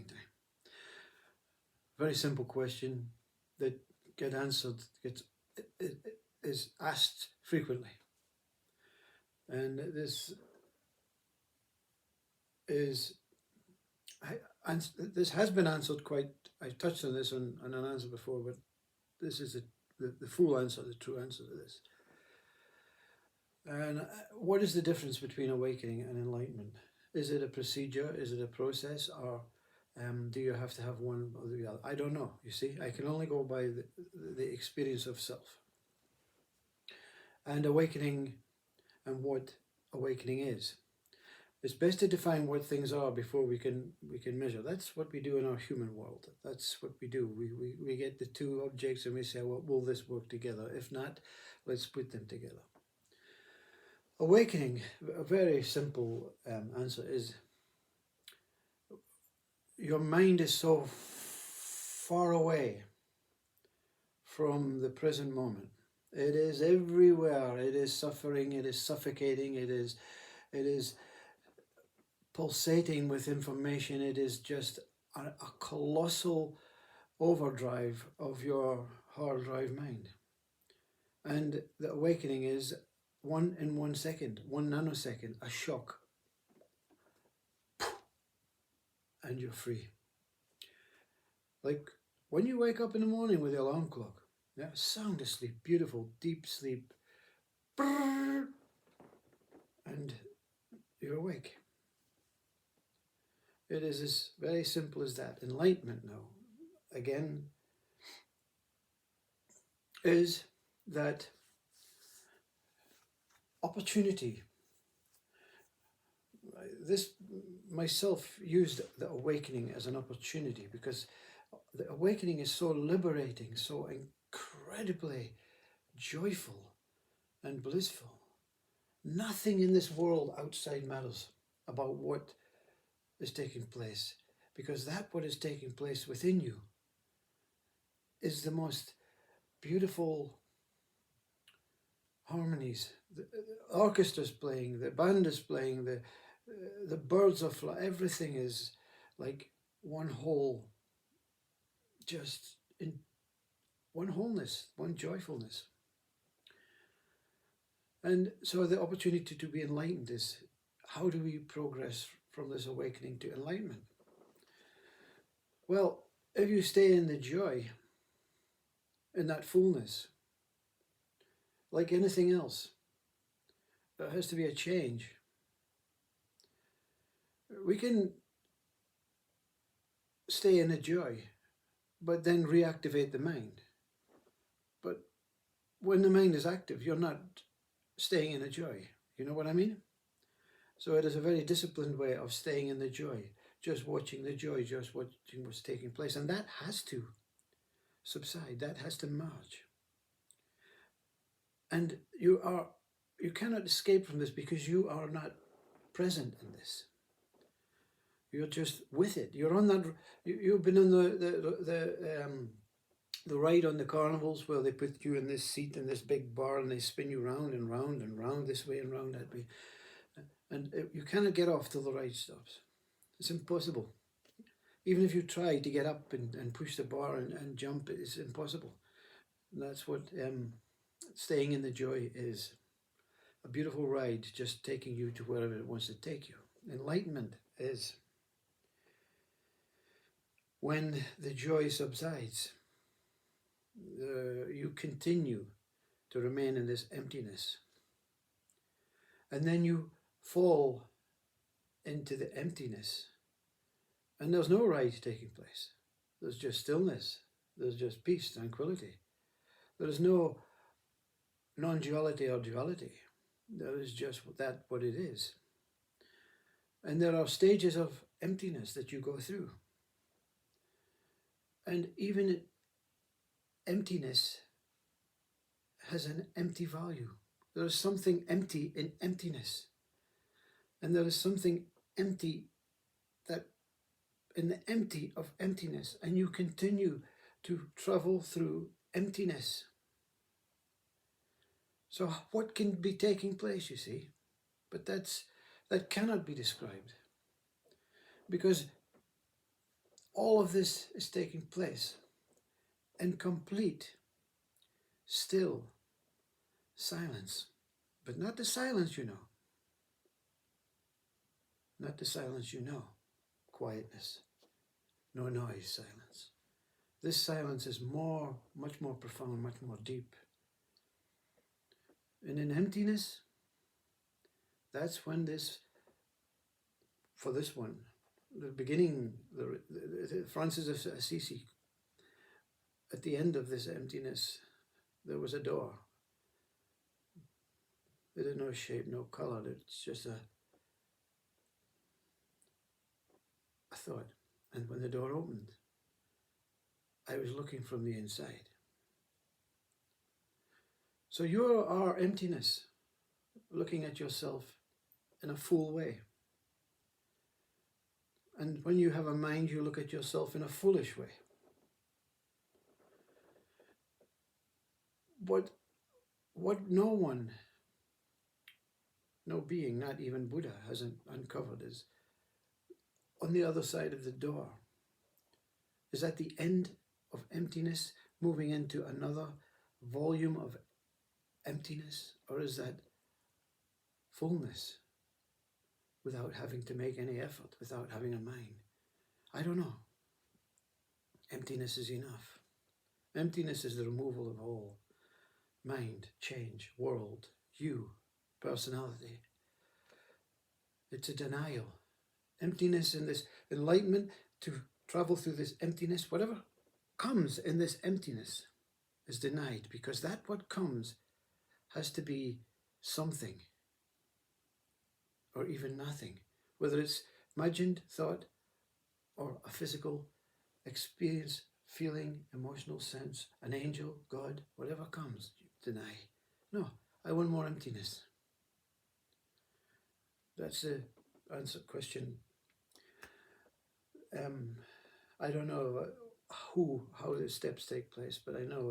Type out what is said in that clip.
time. Very simple question that is asked frequently, and is this has been answered quite. I touched on this on an answer before, but this is the full answer, the true answer to this. And what is the difference between awakening and enlightenment? Is it a procedure? Is it a process? Or do you have to have one or the other? I don't know. You see, I can only go by the experience of self. And awakening, and what awakening is. It's best to define what things are before we can measure. That's what we do in our human world. That's what we do. We get the two objects and we say, well, will this work together? If not, let's put them together. Awakening, a very simple answer is, your mind is so far away from the present moment. It is everywhere. It is suffering. It is suffocating. It is pulsating with information. It is just a colossal overdrive of your hard drive mind. And the awakening is in 1 second, 1 nanosecond, a shock, and you're free. Like when you wake up in the morning with the alarm clock, yeah, sound asleep, beautiful, deep sleep, and you're awake. It is as very simple as that. Enlightenment now, again, is that opportunity. Myself used the awakening as an opportunity, because the awakening is so liberating, so incredibly joyful and blissful. Nothing in this world outside matters about what is taking place, because that what is taking place within you is the most beautiful harmonies. The orchestra's playing, the band is playing, the birds are flying. Everything is like one whole, just in one wholeness, one joyfulness. And so the opportunity to be enlightened is, how do we progress from this awakening to enlightenment? Well, if you stay in the joy, in that fullness, like anything else, there has to be a change. We can stay in the joy, but then reactivate the mind. But when the mind is active, you're not staying in the joy. You know what I mean? So it is a very disciplined way of staying in the joy, just watching the joy, just watching what's taking place. And that has to subside, that has to merge. And you cannot escape from this, because you are not present in this. You're just with it. You're on that. You've been on the ride on the carnivals, where they put you in this seat in this big bar and they spin you round and round and round, this way and round that way. And you cannot get off till the ride stops. It's impossible. Even if you try to get up and push the bar and jump, it's impossible. And that's what staying in the joy is. A beautiful ride, just taking you to wherever it wants to take you. Enlightenment is when the joy subsides, you continue to remain in this emptiness. And then you fall into the emptiness. And there's no ride taking place. There's just stillness. There's just peace, tranquility. There is no non-duality or duality. There is just what it is. And there are stages of emptiness that you go through. And even emptiness has an empty value. There is something empty in emptiness. And there is something empty that in the empty of emptiness, and you continue to travel through emptiness. So what can be taking place, you see? But that cannot be described, because all of this is taking place in complete, still silence. But not the silence you know. Not the silence you know. Quietness. No noise silence. This silence is much more profound, much more deep. And in emptiness, that's when for this one, the beginning, Francis of Assisi, at the end of this emptiness, there was a door. It had no shape, no color. It's just a thought. And when the door opened, I was looking from the inside. So you are emptiness, looking at yourself in a full way. And when you have a mind, you look at yourself in a foolish way. What no one, no being, not even Buddha, has uncovered is on the other side of the door. Is that the end of emptiness, moving into another volume of emptiness? Or is that fullness without having to make any effort, without having a mind? I don't know. Emptiness is enough. Emptiness is the removal of all mind, change, world, you, personality. It's a denial. Emptiness in this enlightenment, to travel through this emptiness, whatever comes in this emptiness is denied, because that what comes has to be something or even nothing, whether it's imagined thought or a physical experience, feeling, emotional sense, an angel, God, whatever comes, you deny. No, I want more emptiness. That's the answer question. I don't know how the steps take place, but I know